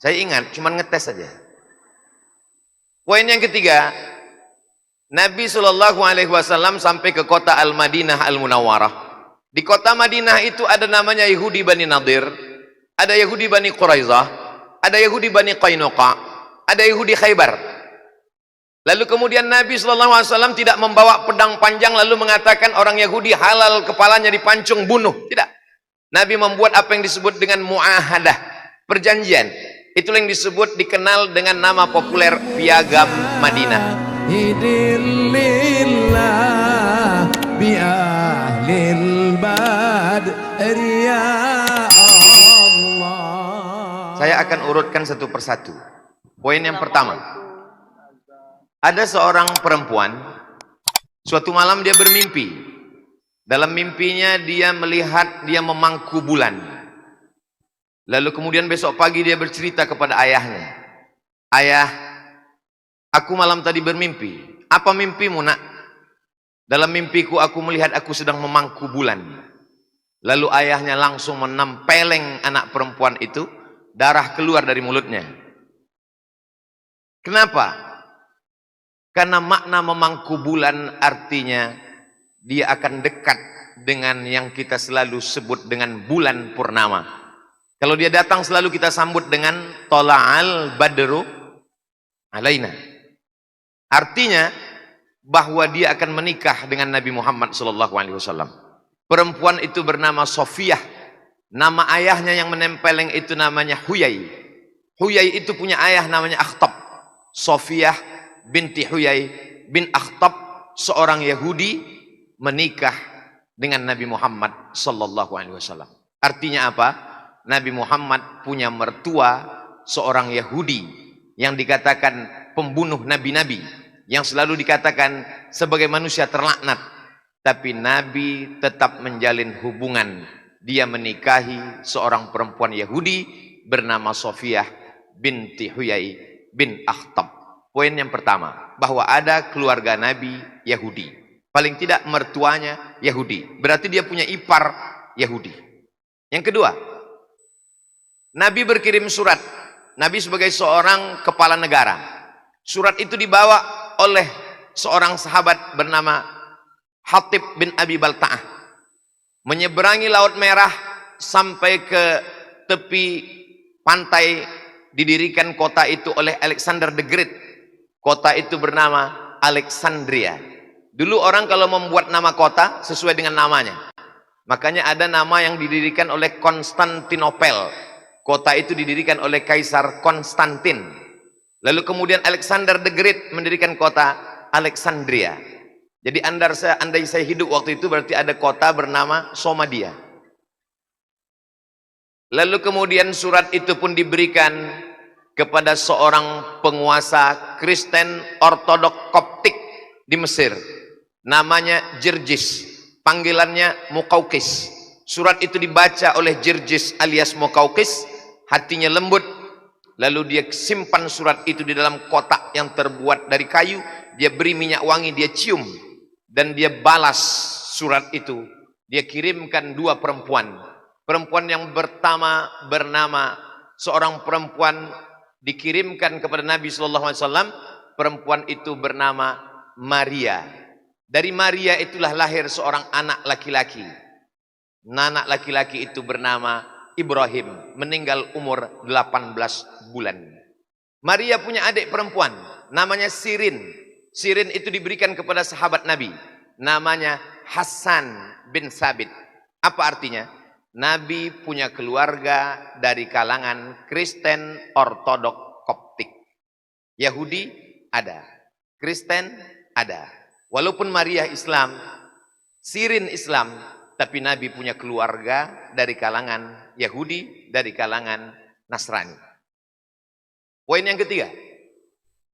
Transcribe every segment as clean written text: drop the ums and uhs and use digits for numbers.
Saya ingat, cuman ngetes saja. Poin yang ketiga, Nabi SAW sampai ke kota Al-Madinah Al-Munawwarah. Di kota Madinah itu ada namanya Yahudi Bani Nadir, ada Yahudi Bani Quraizah, ada Yahudi Bani Qainuqa, ada Yahudi Khaybar. Lalu kemudian Nabi SAW tidak membawa pedang panjang lalu mengatakan orang Yahudi halal kepalanya dipancung bunuh. Tidak. Nabi membuat apa yang disebut dengan mu'ahadah, perjanjian. Itulah yang disebut, dikenal dengan nama populer Piagam Madinah. Saya akan urutkan satu persatu. Poin yang pertama, ada seorang perempuan, suatu malam dia bermimpi. Dalam mimpinya dia melihat dia memangku bulan. Lalu kemudian besok pagi dia bercerita kepada ayahnya, "Ayah, aku malam tadi bermimpi." "Apa mimpimu, nak?" "Dalam mimpiku aku melihat aku sedang memangku bulan." Lalu ayahnya langsung menempeleng anak perempuan itu, darah keluar dari mulutnya. Kenapa? Karena makna memangku bulan artinya dia akan dekat dengan yang kita selalu sebut dengan bulan purnama. Kalau dia datang selalu kita sambut dengan Tola'al Badru Alaina. Artinya bahwa dia akan menikah dengan Nabi Muhammad SAW. Perempuan itu bernama Sofiyah. Nama ayahnya yang menempeleng itu namanya Huyai. Huyai itu punya ayah namanya Akhtab. Sofiyah binti Huyai bin Akhtab, seorang Yahudi, menikah dengan Nabi Muhammad SAW. Artinya apa? Nabi Muhammad punya mertua seorang Yahudi yang dikatakan pembunuh nabi-nabi, yang selalu dikatakan sebagai manusia terlaknat, tapi Nabi tetap menjalin hubungan. Dia menikahi seorang perempuan Yahudi bernama Sofiyah binti Huyai bin Akhtab. Poin yang pertama, bahwa ada keluarga Nabi Yahudi, paling tidak mertuanya Yahudi, berarti dia punya ipar Yahudi. Yang kedua, Nabi berkirim surat. Nabi sebagai seorang kepala negara. Surat itu dibawa oleh seorang sahabat bernama Hatib bin Abi Balta'ah. Menyeberangi Laut Merah sampai ke tepi pantai, didirikan kota itu oleh Alexander the Great. Kota itu bernama Alexandria. Dulu orang kalau membuat nama kota sesuai dengan namanya. Makanya ada nama yang didirikan oleh Konstantinopel. Kota itu didirikan oleh Kaisar Konstantin. Lalu kemudian Alexander the Great mendirikan kota Alexandria. Jadi andai saya hidup waktu itu berarti ada kota bernama Somadia. Lalu kemudian surat itu pun diberikan kepada seorang penguasa Kristen Ortodok Koptik di Mesir. Namanya Jirjis, panggilannya Mukaukis. Surat itu dibaca oleh Jirjis alias Mukaukis, hatinya lembut. Lalu dia simpan surat itu di dalam kotak yang terbuat dari kayu. Dia beri minyak wangi, dia cium. Dan dia balas surat itu. Dia kirimkan dua perempuan. Perempuan yang pertama bernama, seorang perempuan dikirimkan kepada Nabi SAW. Perempuan itu bernama Maria. Dari Maria itulah lahir seorang anak laki-laki. Anak laki-laki itu bernama Ibrahim, meninggal umur 18 bulan. Maria punya adik perempuan, namanya Sirin. Sirin itu diberikan kepada sahabat Nabi, namanya Hasan bin Sabit. Apa artinya? Nabi punya keluarga dari kalangan Kristen Ortodok Koptik. Yahudi ada, Kristen ada. Walaupun Maria Islam, Sirin Islam, tapi Nabi punya keluarga dari kalangan Yahudi, dari kalangan Nasrani. Poin yang ketiga,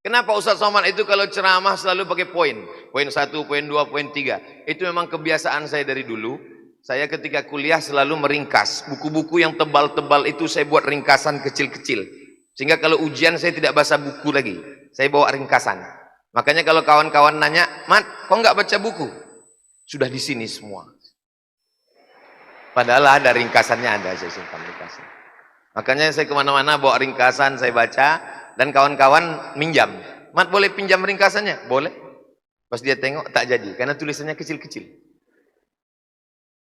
kenapa Ustaz Somad itu kalau ceramah selalu pakai poin? Poin 1, poin 2, poin 3. Itu memang kebiasaan saya dari dulu. Saya ketika kuliah selalu meringkas. Buku-buku yang tebal-tebal itu saya buat ringkasan kecil-kecil. Sehingga kalau ujian saya tidak baca buku lagi. Saya bawa ringkasan. Makanya kalau kawan-kawan nanya, "Mat, kok nggak baca buku?" Sudah di sini semua. Padahal ada ringkasannya, ada, saya simpan ringkasan. Makanya saya kemana-mana bawa ringkasan, saya baca, dan kawan-kawan minjam. Mat, boleh pinjam ringkasannya? Boleh. Pas dia tengok, tak jadi, karena tulisannya kecil-kecil.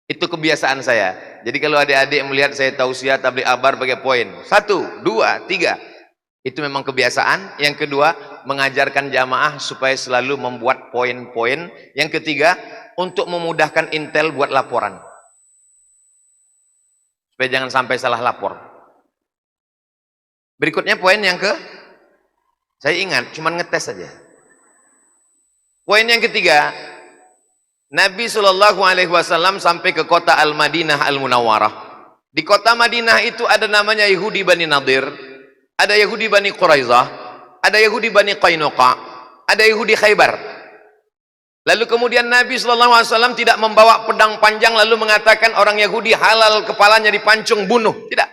Itu kebiasaan saya. Jadi kalau adik-adik melihat saya tausiah tabligh akbar pakai poin 1, 2, 3, itu memang kebiasaan. Yang kedua, mengajarkan jamaah supaya selalu membuat poin-poin. Yang ketiga, untuk memudahkan intel buat laporan, supaya jangan sampai salah lapor. Berikutnya poin yang saya ingat, cuman ngetes saja. Poin yang ketiga, Nabi SAW sampai ke kota Al-Madinah Al-Munawwarah. Di kota Madinah itu ada namanya Yahudi Bani Nadir, ada Yahudi Bani Quraizah, ada Yahudi Bani Qainuqa, ada Yahudi Khaybar. Lalu kemudian Nabi SAW tidak membawa pedang panjang lalu mengatakan orang Yahudi halal kepalanya dipancung bunuh. Tidak.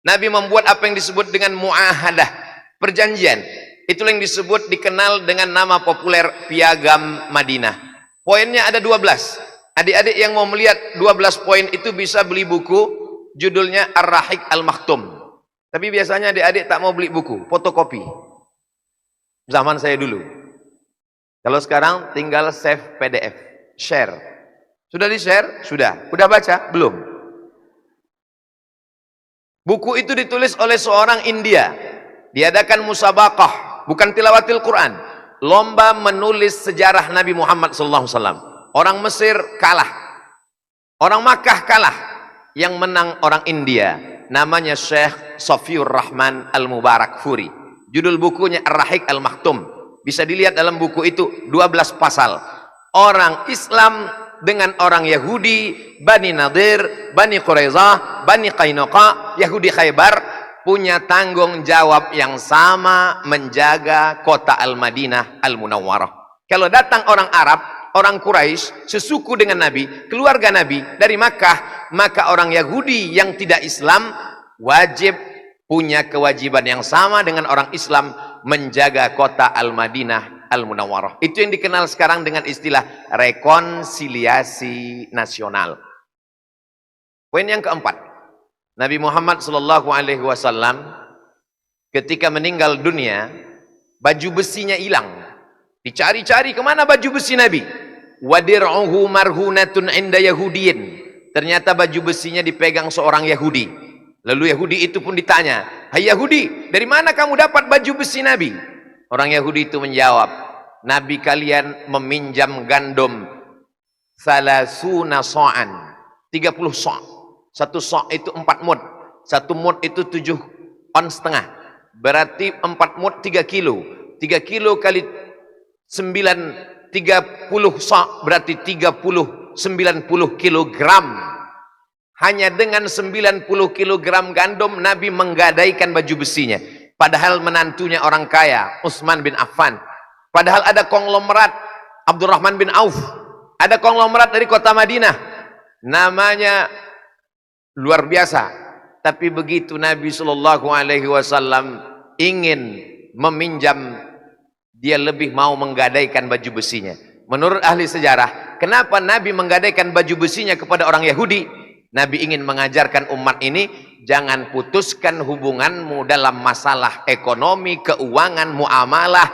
Nabi membuat apa yang disebut dengan mu'ahadah, perjanjian. Itulah yang disebut, dikenal dengan nama populer Piagam Madinah. Poinnya ada 12. Adik-adik yang mau melihat 12 poin itu bisa beli buku, judulnya Ar-Rahiq Al-Maktum. Tapi biasanya adik-adik tak mau beli buku, fotokopi. Zaman saya dulu. Kalau sekarang tinggal save PDF, share. Sudah di-share? Sudah. Udah baca? Belum. Buku itu ditulis oleh seorang India. Diadakan musabaqah, bukan tilawatil Quran. Lomba menulis sejarah Nabi Muhammad SAW. Orang Mesir kalah. Orang Makkah kalah. Yang menang orang India. Namanya Syekh Safiur Rahman Al-Mubarakfuri. Judul bukunya Ar-Rahiq Al-Maktum. Bisa dilihat dalam buku itu 12 pasal. Orang Islam dengan orang Yahudi, Bani Nadir, Bani Quraizah, Bani Qainuqa, Yahudi Khaybar punya tanggung jawab yang sama menjaga kota Al-Madinah Al-Munawwarah. Kalau datang orang Arab, orang Quraisy, sesuku dengan Nabi, keluarga Nabi dari Makkah, maka orang Yahudi yang tidak Islam wajib punya kewajiban yang sama dengan orang Islam menjaga kota Al-Madinah Al-Munawwarah. Itu yang dikenal sekarang dengan istilah rekonsiliasi nasional. Poin yang keempat, Nabi Muhammad SAW ketika meninggal dunia, baju besinya hilang. Dicari-cari kemana baju besi Nabi. Wadir'uhu marhunatun inda Yahudiyin. Ternyata baju besinya dipegang seorang Yahudi. Lalu Yahudi itu pun ditanya, "Hai Yahudi, dari mana kamu dapat baju besi Nabi?" Orang Yahudi itu menjawab, "Nabi kalian meminjam gandum salasuna sa'an, 30 sa'. Satu sa' itu 4 mud. Satu mud itu 7 on setengah. Berarti 4 mud 3 kilo. 3 kilo kali 9, 30 sa' berarti 90 kilogram. Hanya dengan 90 kilogram gandum Nabi menggadaikan baju besinya. Padahal menantunya orang kaya, Utsman bin Affan. Padahal ada konglomerat, Abdurrahman bin Auf. Ada konglomerat dari kota Madinah. Namanya luar biasa. Tapi begitu Nabi SAW ingin meminjam, dia lebih mau menggadaikan baju besinya. Menurut ahli sejarah, kenapa Nabi menggadaikan baju besinya kepada orang Yahudi? Nabi ingin mengajarkan umat ini, jangan putuskan hubunganmu dalam masalah ekonomi, keuangan, muamalah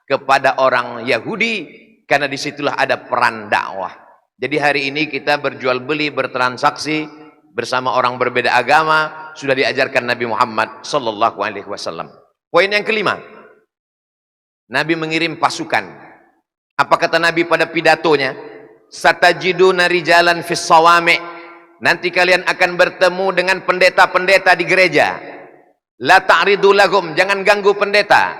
kepada orang Yahudi, karena disitulah ada peran dakwah. Jadi hari ini kita berjual beli, bertransaksi bersama orang berbeda agama, sudah diajarkan Nabi Muhammad SAW. Poin yang kelima, Nabi mengirim pasukan. Apa kata Nabi pada pidatonya? Satajiduna rijalan fis sawami'. Nanti kalian akan bertemu dengan pendeta-pendeta di gereja. La ta'ridu lahum, jangan ganggu pendeta.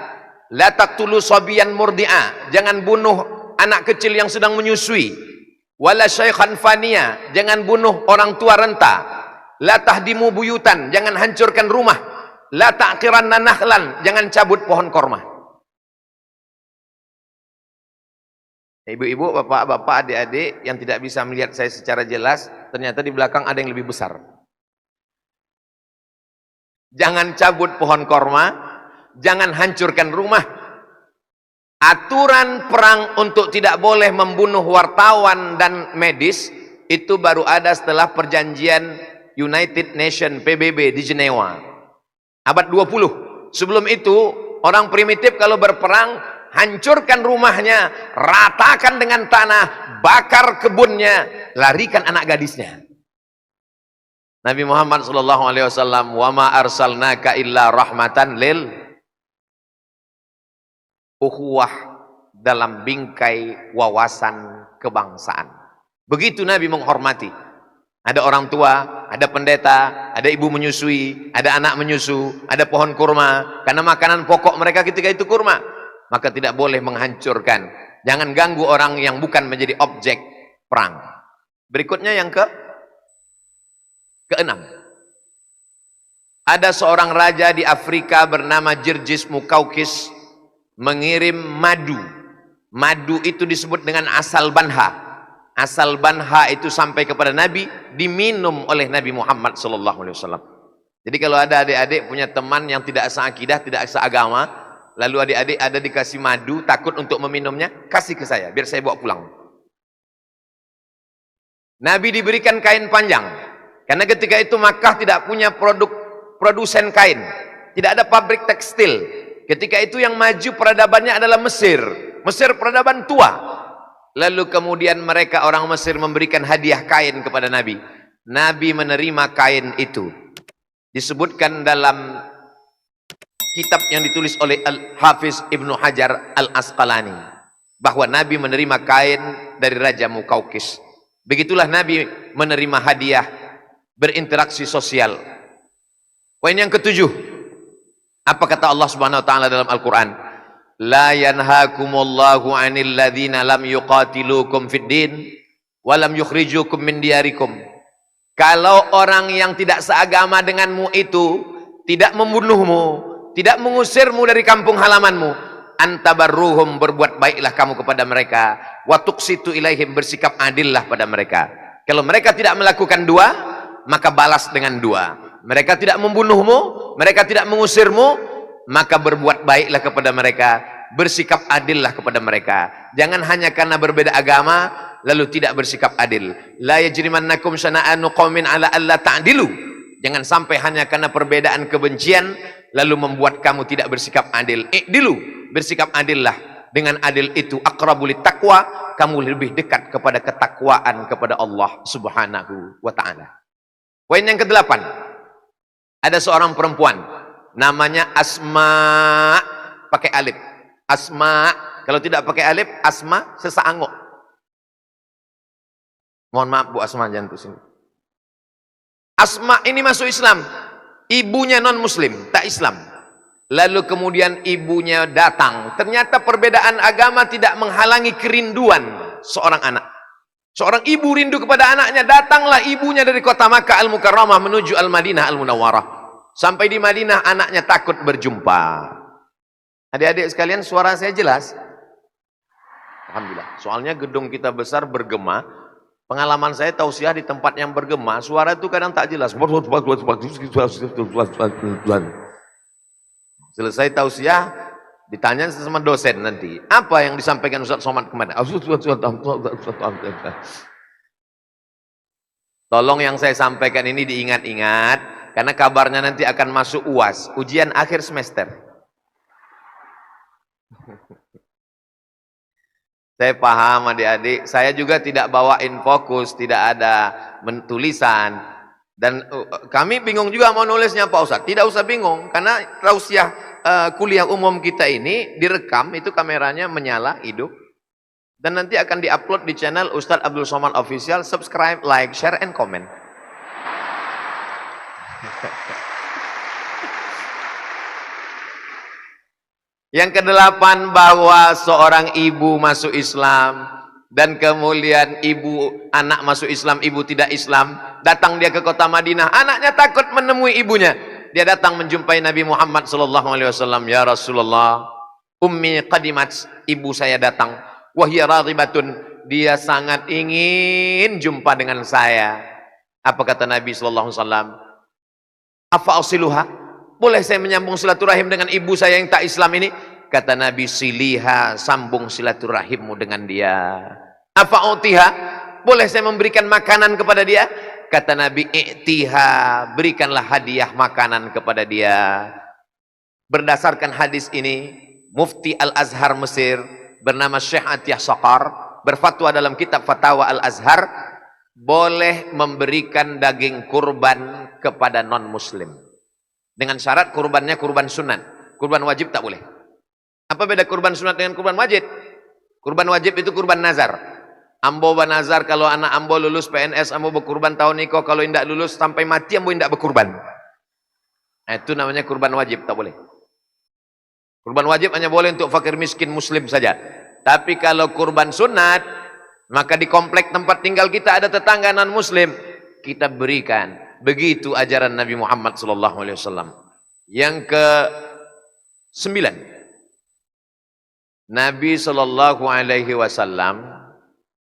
La taqtulu sabiyan murdi'a, jangan bunuh anak kecil yang sedang menyusui. Wala syaikhan faniya, jangan bunuh orang tua renta. La tahdimu buyutan, jangan hancurkan rumah. La ta'qiranna nakhlan, jangan cabut pohon korma. Ibu-ibu, bapak-bapak, adik-adik yang tidak bisa melihat saya secara jelas, ternyata di belakang ada yang lebih besar. Jangan cabut pohon korma, jangan hancurkan rumah. Aturan perang untuk tidak boleh membunuh wartawan dan medis itu baru ada setelah perjanjian United Nation PBB di Jenewa. Abad 20. Sebelum itu, orang primitif kalau berperang, hancurkan rumahnya, ratakan dengan tanah, bakar kebunnya, larikan anak gadisnya. Nabi Muhammad SAW, wa ma arsalnaka illa rahmatan lil ukhuwah, dalam bingkai wawasan kebangsaan. Begitu Nabi menghormati. Ada orang tua, ada pendeta, ada ibu menyusui, ada anak menyusu, ada pohon kurma. Karena makanan pokok mereka ketika itu kurma. Maka tidak boleh menghancurkan. Jangan ganggu orang yang bukan menjadi objek perang. Berikutnya yang keenam. Ada seorang raja di Afrika bernama Jirjis Mukaukis mengirim madu. Madu itu disebut dengan asal banha. Asal banha itu sampai kepada Nabi, diminum oleh Nabi Muhammad SAW. Jadi kalau ada adik-adik punya teman yang tidak seakidah, tidak seagama, lalu adik-adik ada dikasih madu, takut untuk meminumnya, kasih ke saya, biar saya bawa pulang. Nabi diberikan kain panjang, karena ketika itu Makkah tidak punya produsen kain, tidak ada pabrik tekstil. Ketika itu yang maju peradabannya adalah Mesir. Mesir peradaban tua. Lalu kemudian mereka orang Mesir memberikan hadiah kain kepada Nabi. Nabi menerima kain itu. Disebutkan dalam kitab yang ditulis oleh Al-Hafiz Ibnu Hajar Al-Asqalani, bahwa Nabi menerima kain dari Raja Mukaukis. Begitulah Nabi menerima hadiah, berinteraksi sosial. Poin yang ketujuh. Apa kata Allah Subhanahu wa taala dalam Al-Qur'an? La yanhaakumullahu 'anil ladzina lam yuqatilukum fid din wa lam yukhrijukum min diyarikum. Kalau orang yang tidak seagama denganmu itu tidak membunuhmu, tidak mengusirmu dari kampung halamanmu, antabarruhum, berbuat baiklah kamu kepada mereka, wa tuqsitu ilaihim, bersikap adillah pada mereka. Kalau mereka tidak melakukan dua, maka balas dengan dua. Mereka tidak membunuhmu, mereka tidak mengusirmu, maka berbuat baiklah kepada mereka, bersikap adillah kepada mereka. Jangan hanya karena berbeda agama lalu tidak bersikap adil. La yajrimannakum syana'anu qaumin ala alla ta'dilu. Jangan sampai hanya karena perbedaan kebencian lalu membuat kamu tidak bersikap adil. I'dilu, bersikap adillah. Dengan adil itu aqrabul taqwa, kamu lebih dekat kepada ketakwaan kepada Allah Subhanahu wa taala. Poin yang ke-8. Ada seorang perempuan namanya Asma, pakai alif. Asma, kalau tidak pakai alif, Asma sesaangok. Mohon maaf Bu Asma, jangan pusing. Asma ini masuk Islam. Ibunya non muslim, tak Islam. Lalu kemudian ibunya datang. Ternyata perbedaan agama tidak menghalangi kerinduan seorang anak. Seorang ibu rindu kepada anaknya. Datanglah ibunya dari kota Makkah Al-Mukarramah menuju Al-Madinah Al-Munawwarah. Sampai di Madinah anaknya takut berjumpa. Adik-adik sekalian, suara saya jelas? Alhamdulillah. Soalnya gedung kita besar bergema. Pengalaman saya tausiah di tempat yang bergema, suara itu kadang tak jelas. Selesai tausiah, ditanya sama dosen nanti, apa yang disampaikan Ustaz Somad kemarin? Tolong yang saya sampaikan ini diingat-ingat. Karena kabarnya nanti akan masuk UAS, ujian akhir semester. Saya paham adik-adik, saya juga tidak bawain fokus, tidak ada tulisan. Dan kami bingung juga mau nulisnya Pak Ustadz. Tidak usah bingung, karena tausiah kuliah umum kita ini direkam, itu kameranya menyala, hidup. Dan nanti akan diupload di channel Ustadz Abdul Somad Official. Subscribe, like, share, and comment. Yang ke-8, bahwa seorang ibu masuk Islam dan kemudian anak masuk Islam, ibu tidak Islam. Datang dia ke kota Madinah, anaknya takut menemui ibunya. Dia datang menjumpai Nabi Muhammad SAW. Ya Rasulullah, ummi qadimat, ibu saya datang. Wahya raghibatun, dia sangat ingin jumpa dengan saya. Apa kata Nabi SAW? Afa asiluha, boleh saya menyambung silaturahim dengan ibu saya yang tak Islam ini? Kata Nabi, siliha, sambung silaturahimmu dengan dia. Afa utiha, boleh saya memberikan makanan kepada dia? Kata Nabi, "I'tiha," berikanlah hadiah makanan kepada dia. Berdasarkan hadis ini, Mufti Al-Azhar Mesir bernama Syekh Atiyah Saqar berfatwa dalam kitab Fatawa Al-Azhar, boleh memberikan daging kurban kepada non-muslim. Dengan syarat kurbannya kurban sunat. Kurban wajib tak boleh. Apa beda kurban sunat dengan kurban wajib? Kurban wajib itu kurban nazar. Ambo banazar kalau anak ambo lulus PNS, ambo berkurban tahun niko, kalau tidak lulus sampai mati ambo tidak berkurban. Nah, itu namanya kurban wajib, tak boleh. Kurban wajib hanya boleh untuk fakir miskin muslim saja. Tapi kalau kurban sunat, maka di komplek tempat tinggal kita ada tetangga non muslim, kita berikan. Begitu ajaran Nabi Muhammad SAW. Yang ke-9, Nabi SAW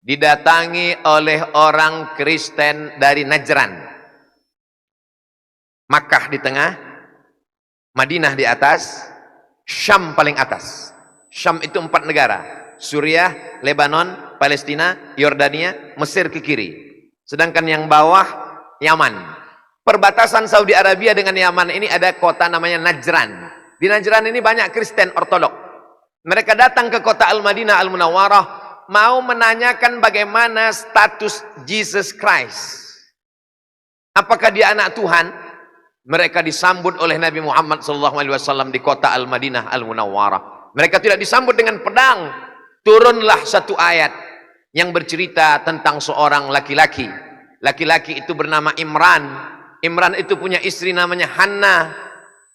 didatangi oleh orang Kristen dari Najran. Makkah di tengah, Madinah di atas, Syam paling atas. Syam itu 4 negara, Suriah, Lebanon, Palestina, Yordania, Mesir ke kiri. Sedangkan yang bawah Yaman. Perbatasan Saudi Arabia dengan Yaman ini ada kota namanya Najran. Di Najran ini banyak Kristen Ortodok. Mereka datang ke kota Al-Madinah Al-Munawwarah, mau menanyakan bagaimana status Jesus Christ. Apakah dia anak Tuhan? Mereka disambut oleh Nabi Muhammad SAW di kota Al-Madinah Al-Munawwarah. Mereka tidak disambut dengan pedang. Turunlah satu ayat yang bercerita tentang seorang laki-laki. Laki-laki itu bernama Imran. Imran itu punya istri namanya Hannah.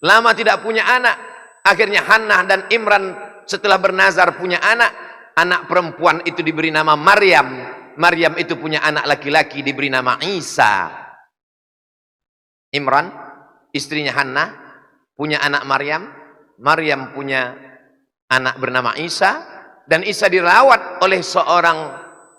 Lama tidak punya anak. Akhirnya Hannah dan Imran setelah bernazar punya anak. Anak perempuan itu diberi nama Maryam. Maryam itu punya anak laki-laki diberi nama Isa. Imran, istrinya Hannah, punya anak Maryam. Maryam punya anak bernama Isa. Dan Isa dirawat oleh seorang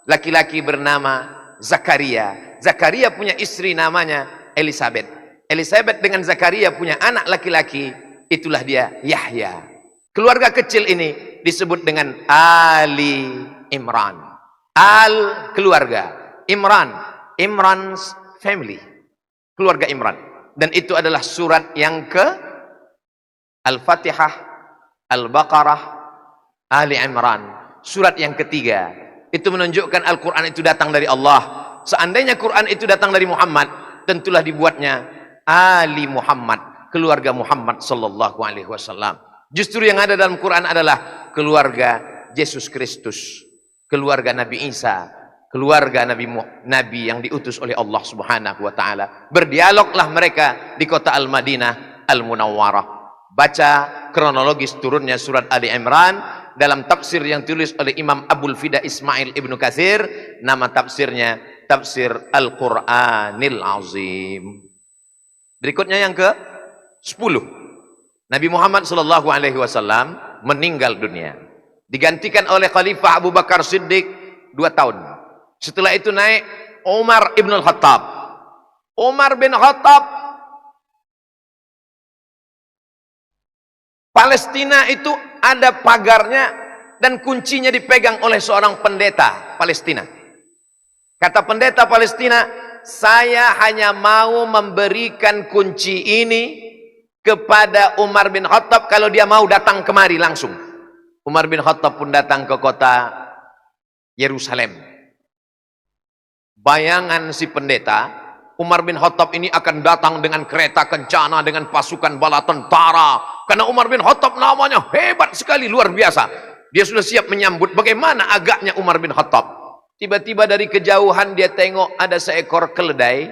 laki-laki bernama Zakaria. Zakaria punya istri namanya Elizabeth. Elizabeth dengan Zakaria punya anak laki-laki. Itulah dia Yahya. Keluarga kecil ini disebut dengan Ali Imran. Al keluarga, Imran, Imran's family, keluarga Imran. Dan itu adalah surat yang ke Al-Fatihah, Al-Baqarah, Ali Imran. Surat yang ketiga. Itu menunjukkan Al-Quran itu datang dari Allah. Seandainya Quran itu datang dari Muhammad, tentulah dibuatnya Ali Muhammad, keluarga Muhammad sallallahu alaihi wasallam. Justru yang ada dalam Quran adalah keluarga Yesus Kristus, keluarga Nabi Isa, keluarga Nabi yang diutus oleh Allah Subhanahu wa taala. Berdialoglah mereka di kota Al-Madinah Al-Munawwarah. Baca kronologis turunnya surat Ali Imran dalam tafsir yang tulis oleh Imam Abul Fida Ismail Ibnu Katsir. Nama tafsirnya Tafsir Al-Qur'anil Azim. Berikutnya yang ke-10. Nabi Muhammad SAW meninggal dunia. Digantikan oleh Khalifah Abu Bakar Siddiq 2 tahun. Setelah itu naik Umar ibn al-Khattab. Umar bin Khattab. Palestina itu ada pagarnya dan kuncinya dipegang oleh seorang pendeta Palestina. Kata pendeta Palestina, saya hanya mau memberikan kunci ini kepada Umar bin Khattab kalau dia mau datang kemari langsung. Umar bin Khattab pun datang ke kota Yerusalem. Bayangan si pendeta, Umar bin Khattab ini akan datang dengan kereta kencana, dengan pasukan bala tentara. Karena Umar bin Khattab namanya hebat sekali, luar biasa. Dia sudah siap menyambut. Bagaimana agaknya Umar bin Khattab? Tiba-tiba dari kejauhan dia tengok ada seekor keledai.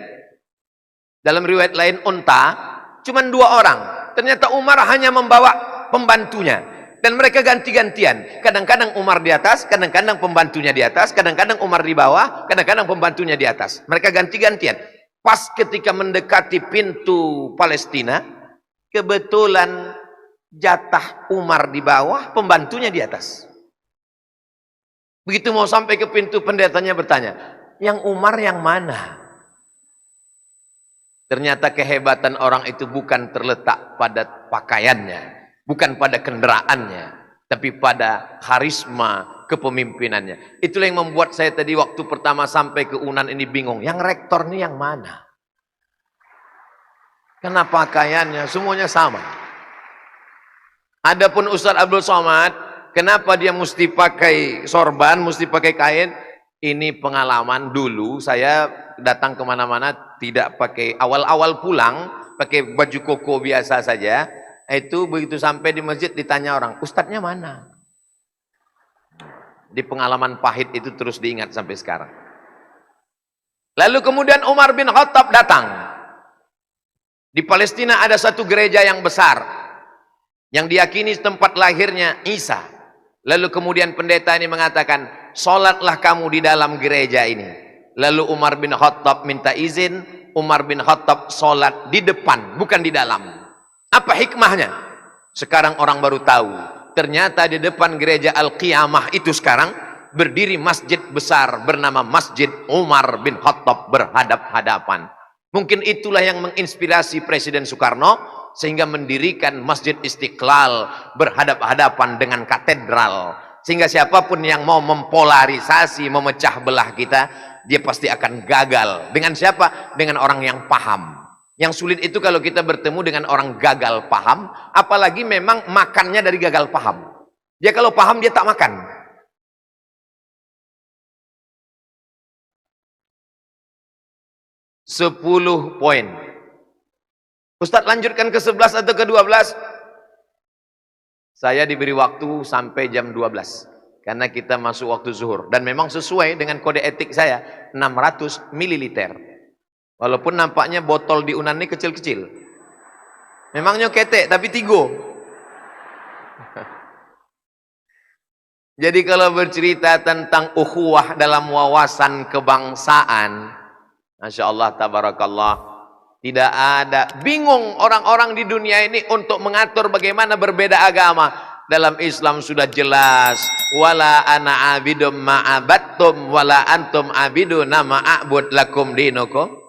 Dalam riwayat lain unta. Cuman 2 orang. Ternyata Umar hanya membawa pembantunya. Dan mereka ganti-gantian. Kadang-kadang Umar di atas, kadang-kadang pembantunya di atas, kadang-kadang Umar di bawah, kadang-kadang pembantunya di atas. Mereka ganti-gantian. Pas ketika mendekati pintu Palestina, kebetulan jatah Umar di bawah, pembantunya di atas. Begitu mau sampai ke pintu, pendetanya bertanya, yang Umar yang mana? Ternyata kehebatan orang itu bukan terletak pada pakaiannya, bukan pada kendaraannya, tapi pada karisma kepemimpinannya. Itulah yang membuat saya tadi waktu pertama sampai ke UNAN ini bingung. Yang rektor ini yang mana? Karena pakaiannya semuanya sama. Adapun Ustaz Abdul Somad, kenapa dia mesti pakai sorban, mesti pakai kain? Ini pengalaman dulu saya datang kemana-mana tidak pakai, awal-awal pulang pakai baju koko biasa saja. Itu begitu sampai di masjid ditanya orang, ustadznya mana? Di pengalaman pahit itu terus diingat sampai sekarang. Lalu kemudian Umar bin Khattab datang. Di Palestina ada satu gereja yang besar yang diyakini tempat lahirnya Isa. Lalu kemudian pendeta ini mengatakan, sholatlah kamu di dalam gereja ini. Lalu Umar bin Khattab minta izin, Umar bin Khattab sholat di depan, bukan di dalam. Apa hikmahnya? Sekarang orang baru tahu. Ternyata di depan gereja Al-Qiyamah itu sekarang berdiri masjid besar bernama Masjid Umar bin Khattab berhadap-hadapan. Mungkin itulah yang menginspirasi Presiden Soekarno sehingga mendirikan Masjid Istiqlal berhadap-hadapan dengan katedral. Sehingga siapapun yang mau mempolarisasi, memecah belah kita, dia pasti akan gagal. Dengan siapa? Dengan orang yang paham. Yang sulit itu kalau kita bertemu dengan orang gagal paham, apalagi memang makannya dari gagal paham. Dia kalau paham dia tak makan. Sepuluh poin. Ustadz lanjutkan ke 11 atau ke 12? Saya diberi waktu sampai jam 12. Karena kita masuk waktu zuhur. Dan memang sesuai dengan kode etik saya, 600 ml. Walaupun nampaknya botol di UNAN ini kecil-kecil. Memangnya ketek, tapi tigo. Jadi kalau bercerita tentang ukhuwah dalam wawasan kebangsaan, Masya Allah, tabarakallah, tidak ada. Bingung orang-orang di dunia ini untuk mengatur bagaimana berbeda agama. Dalam Islam sudah jelas. Wala ana abidum ma'abattum, wala antum abiduna ma'abud lakum dinukum.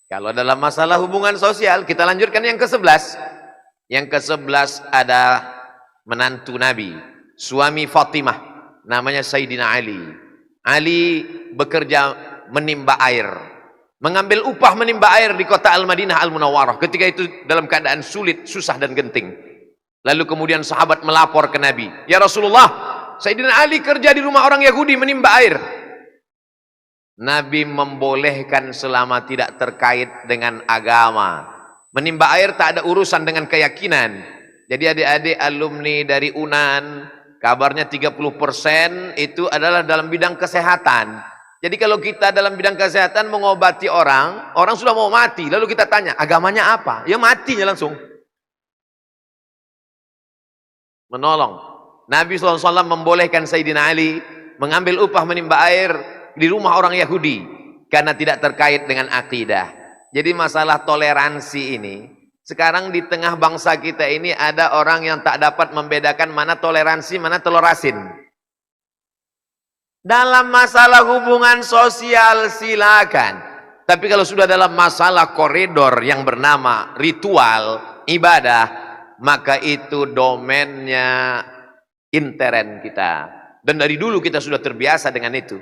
Kalau dalam masalah hubungan sosial, kita lanjutkan yang ke-11. Yang ke-11 ada menantu Nabi, suami Fatimah, namanya Sayyidina Ali. Ali bekerja menimba air, mengambil upah menimba air di kota Al-Madinah Al-Munawwarah. Ketika itu dalam keadaan sulit, susah dan genting. Lalu kemudian sahabat melapor ke Nabi, ya Rasulullah, Sayyidina Ali kerja di rumah orang Yahudi menimba air. Nabi membolehkan selama tidak terkait dengan agama. Menimba air tak ada urusan dengan keyakinan. Jadi adik-adik alumni dari UNAN, kabarnya 30% itu adalah dalam bidang kesehatan. Jadi kalau kita dalam bidang kesehatan mengobati orang, orang sudah mau mati, lalu kita tanya, agamanya apa? Ya matinya langsung. Menolong. Nabi SAW membolehkan Sayyidina Ali mengambil upah menimba air di rumah orang Yahudi karena tidak terkait dengan akidah. Jadi masalah toleransi ini sekarang di tengah bangsa kita ini ada orang yang tak dapat membedakan mana toleransi, mana telur asin. Dalam masalah hubungan sosial silakan, tapi kalau sudah dalam masalah koridor yang bernama ritual ibadah, maka itu domennya intern kita. Dan dari dulu kita sudah terbiasa dengan itu.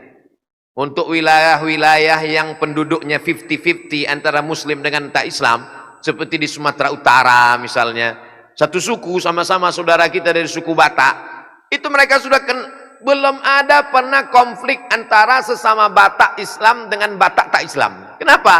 Untuk wilayah-wilayah yang penduduknya 50-50 antara Muslim dengan tak Islam, seperti di Sumatera Utara misalnya, satu suku sama-sama saudara kita dari suku Batak, itu mereka sudah belum ada pernah konflik antara sesama Batak Islam dengan Batak tak Islam. Kenapa?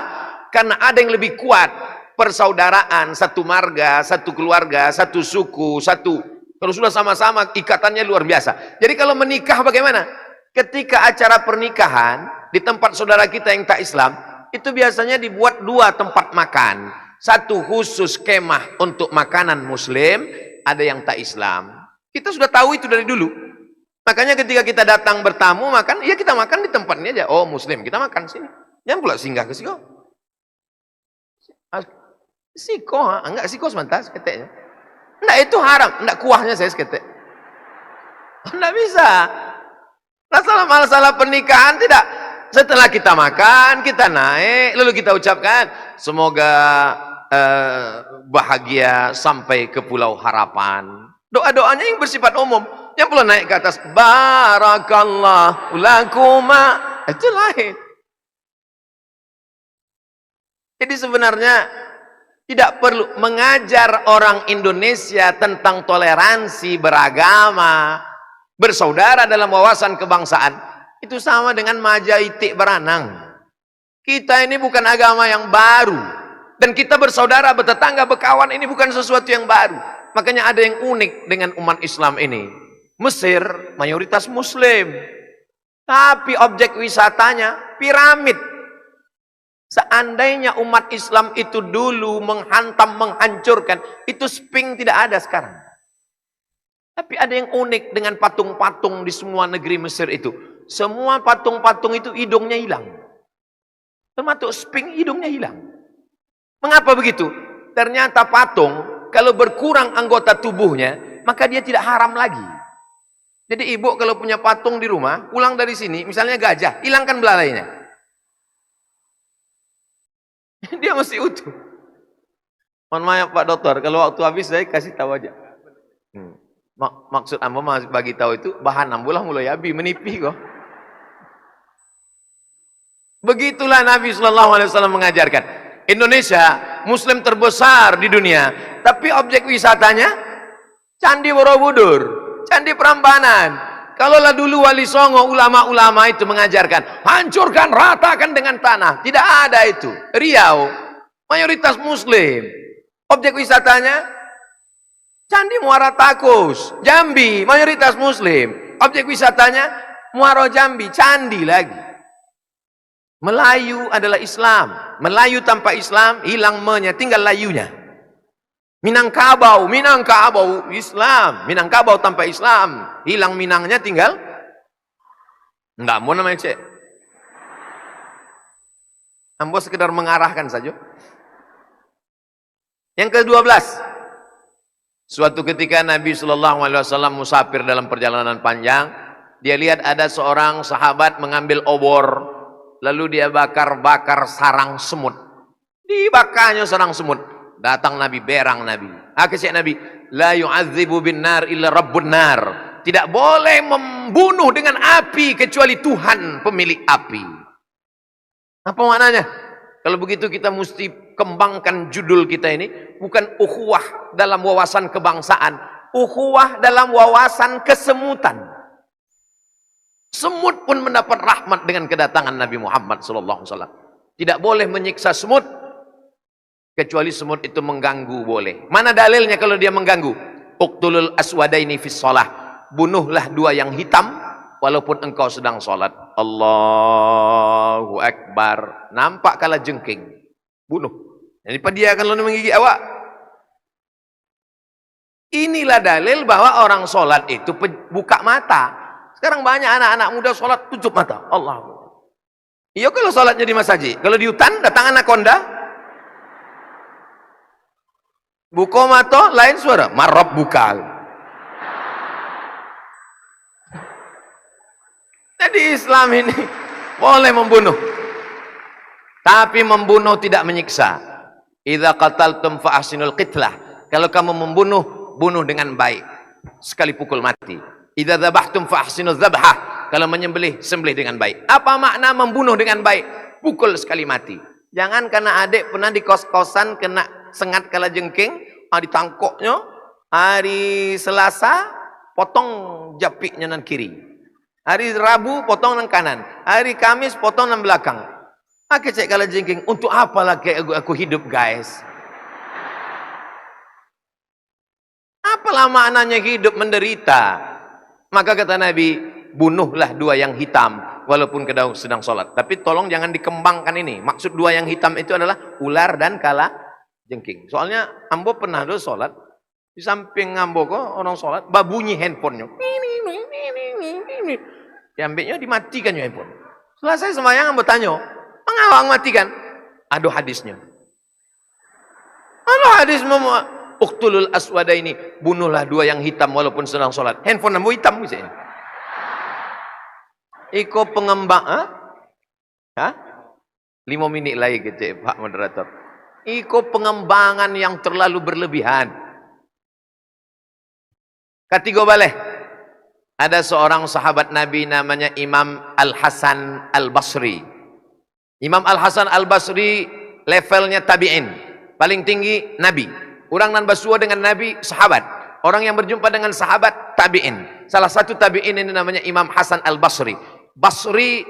Karena ada yang lebih kuat, persaudaraan, satu marga, satu keluarga, satu suku, satu. Kalau sudah sama-sama ikatannya luar biasa. Jadi kalau menikah bagaimana? Ketika acara pernikahan di tempat saudara kita yang tak Islam, itu biasanya dibuat 2 tempat makan. Satu khusus kemah untuk makanan Muslim, ada yang tak Islam. Kita sudah tahu itu dari dulu. Makanya ketika kita datang bertamu makan, ya kita makan di tempatnya aja. Oh Muslim, kita makan sini. Jangan pula singgah ke Siko. Siko, enggak Siko sebentar seketeknya. Enggak, itu haram. Enggak, kuahnya saya seketek. Enggak bisa. Masalah pernikahan tidak. Setelah kita makan, kita naik, lalu kita ucapkan semoga bahagia sampai ke pulau harapan. Doa-doanya yang bersifat umum. Yang perlu naik ke atas, barakallahu lakuma, itu lain. Jadi sebenarnya tidak perlu mengajar orang Indonesia tentang toleransi beragama, bersaudara dalam wawasan kebangsaan. Itu sama dengan majaitik beranang. Kita ini bukan agama yang baru. Dan kita bersaudara, bertetangga, berkawan ini bukan sesuatu yang baru. Makanya ada yang unik dengan umat Islam ini. Mesir mayoritas Muslim, tapi objek wisatanya piramid. Seandainya umat Islam itu dulu menghantam, menghancurkan, itu Sphinx tidak ada sekarang. Tapi ada yang unik dengan patung-patung di semua negeri Mesir itu. Semua patung-patung itu hidungnya hilang. Termasuk Sphinx hidungnya hilang. Mengapa begitu? Ternyata patung kalau berkurang anggota tubuhnya, maka dia tidak haram lagi. Jadi ibu kalau punya patung di rumah, pulang dari sini, misalnya gajah, hilangkan belalainya. Dia mesti utuh. Mohon maaf Pak Dokter, kalau waktu habis saya kasih tahu aja. Maksud amba bagi tahu itu, bahan ambulah mulai habis, menipi kok. Begitulah Nabi SAW mengajarkan. Indonesia, Muslim terbesar di dunia, tapi objek wisatanya, Candi Borobudur. Candi Prambanan. Kalaulah dulu Wali Songo, ulama-ulama itu mengajarkan, hancurkan, ratakan dengan tanah. Tidak ada itu. Riau, mayoritas Muslim. Objek wisatanya, Candi Muara Takus. Jambi, mayoritas Muslim. Objek wisatanya, Muaro Jambi, candi lagi. Melayu adalah Islam. Melayu tanpa Islam, hilang me-nya, tinggal layunya. Minangkabau Islam. Minangkabau tanpa Islam, hilang Minangnya, tinggal enggak mau namanya cek. Ambo sekedar mengarahkan saja. Yang ke-12. Suatu ketika Nabi SAW musafir dalam perjalanan panjang, dia lihat ada seorang sahabat mengambil obor, lalu dia bakar-bakar sarang semut. Dibakarnya sarang semut. Datang Nabi, berang Nabi. Kata Nabi, la yu'adzibu bin nar illa rabbun nar. Tidak boleh membunuh dengan api kecuali Tuhan pemilik api. Apa maknanya? Kalau begitu kita mesti kembangkan judul kita ini, bukan ukhuwah dalam wawasan kebangsaan, ukhuwah dalam wawasan kesemutan. Semut pun mendapat rahmat dengan kedatangan Nabi Muhammad SAW. Tidak boleh menyiksa semut, kecuali semut itu mengganggu boleh. Mana dalilnya kalau dia mengganggu? Uqtulul aswadaini fis shalah. Bunuhlah dua yang hitam walaupun engkau sedang sholat. Allahu Akbar. Nampak kala jengking, bunuh. Jadi dia akan lalu menggigit awak. Inilah dalil bahwa orang sholat itu buka mata. Sekarang banyak anak-anak muda sholat tutup mata. Allah. Iya kalau sholatnya di masjid. Kalau di hutan datang anaconda, buka mata, lain suara. Marab bukal. Jadi Islam ini boleh membunuh. Tapi membunuh tidak menyiksa. Idza qataltum fa ahsinul qitlah. Kalau kamu membunuh, bunuh dengan baik. Sekali pukul mati. Idza dzabhtum fa ahsinuz dzabhah. Kalau menyembelih, sembelih dengan baik. Apa makna membunuh dengan baik? Pukul sekali mati. Jangan karena adik pernah di kos-kosan kena sengat kala jengking, ditangkoknya, hari Selasa potong japiknya nan kiri, hari Rabu potong nan kanan, hari Kamis potong nan belakang. Cek kala jengking, untuk apa lagi aku hidup guys? Apalah maknanya hidup menderita? Maka kata Nabi, bunuhlah dua yang hitam walaupun kedau sedang sholat. Tapi tolong jangan dikembangkan ini. Maksud dua yang hitam itu adalah ular dan kala jengking. Soalnya ambo pernah dulu sholat, di samping ambo kok orang sholat, babunyi handphonenya. Diambilnya, dimatikan handphone. Selesai sembahyang ambo tanya, mengapa matikan? Aduh hadisnya. Aduh hadis uqtulul aswadaini, bunuhlah dua yang hitam walaupun sedang sholat. Handphone ambo hitam misalnya. Iko pengembang, 5 menit lagi kecil Pak Moderator. Iko pengembangan yang terlalu berlebihan. Katiga baleh. Ada seorang sahabat Nabi namanya Imam Al-Hasan Al-Basri. Imam Al-Hasan Al-Basri levelnya tabi'in. Paling tinggi Nabi. Orang nan basua dengan Nabi, sahabat. Orang yang berjumpa dengan sahabat, tabi'in. Salah satu tabi'in ini namanya Imam Hasan Al-Basri. Basri,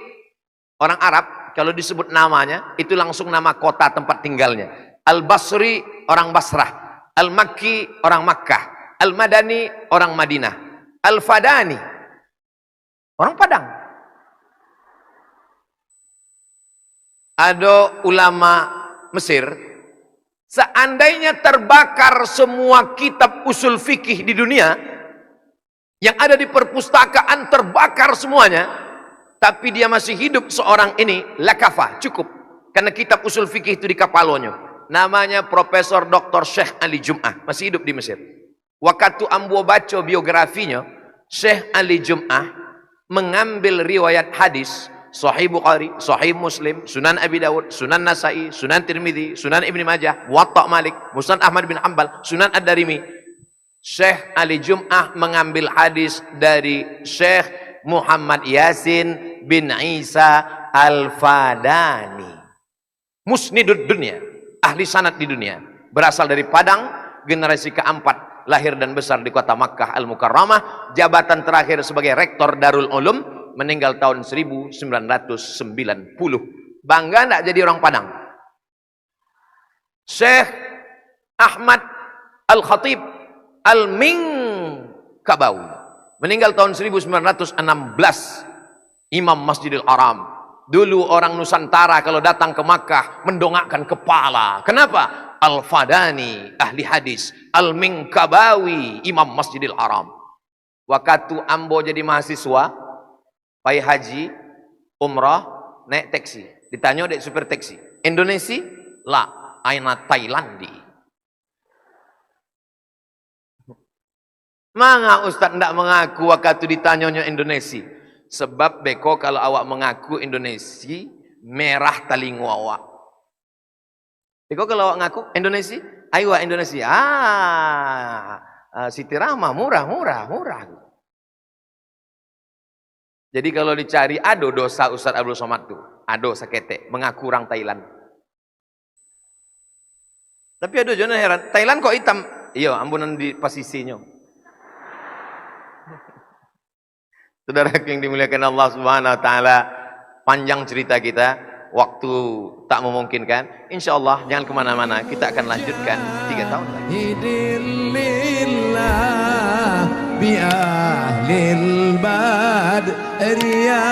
orang Arab, kalau disebut namanya, itu langsung nama kota tempat tinggalnya. Al-Basri, orang Basrah. Al-Makki, orang Makkah. Al-Madani, orang Madinah. Al-Fadani, orang Padang. Ada ulama Mesir, seandainya terbakar semua kitab usul fikih di dunia, yang ada di perpustakaan terbakar semuanya, tapi dia masih hidup seorang ini, lakafah, cukup. Karena kitab usul fikih itu di kapalonyo. Namanya Profesor Dr. Syekh Ali Jum'ah, masih hidup di Mesir. Waktu ambo baca biografinya, Syekh Ali Jum'ah mengambil riwayat hadis Sahih Bukhari, Sahih Muslim, Sunan Abi Dawud, Sunan Nasai, Sunan Tirmidzi, Sunan Ibnu Majah, Muwatta Malik, Musnad Ahmad bin Hanbal, Sunan Ad-Darimi. Syekh Ali Jum'ah mengambil hadis dari Syekh Muhammad Yasin bin Isa Al-Fadani. Musnidud dunia, ahli sanad di dunia. Berasal dari Padang, generasi keempat. Lahir dan besar di kota Makkah Al-Mukarramah, jabatan terakhir sebagai rektor Darul Ulum, meninggal tahun 1990. Bangga enggak jadi orang Padang? Syekh Ahmad Al-Khatib Al-Minkabawi, meninggal tahun 1916, Imam Masjidil Haram. Dulu orang Nusantara kalau datang ke Makkah mendongakkan kepala. Kenapa? Al-Fadani, ahli hadis. Al-Minkabawi, Imam Masjidil Haram. Waktu ambo jadi mahasiswa, pai haji, umrah, naik taksi. Ditanya dek super taksi. Indonesia? La, aina Thailandi. Manga Ustaz ndak mengaku waktu ditanyanya Indonesia? Sebab beko kalau awak mengaku Indonesia, merah talingu awak. Beko kalau awak ngaku Indonesia, ayo Indonesia. Siti Rama murah. Jadi kalau dicari ado dosa Ustaz Abdul Somad tuh, ado sakete mengaku orang Thailand. Tapi ado jangan heran, Thailand kok hitam? Iya, ampunan di posisinya. Saudara yang dimuliakan Allah Subhanahu wa taala, panjang cerita kita, waktu tak memungkinkan. Insyaallah jangan kemana-mana, kita akan lanjutkan 3 tahun lagi. Bi ahlil badriya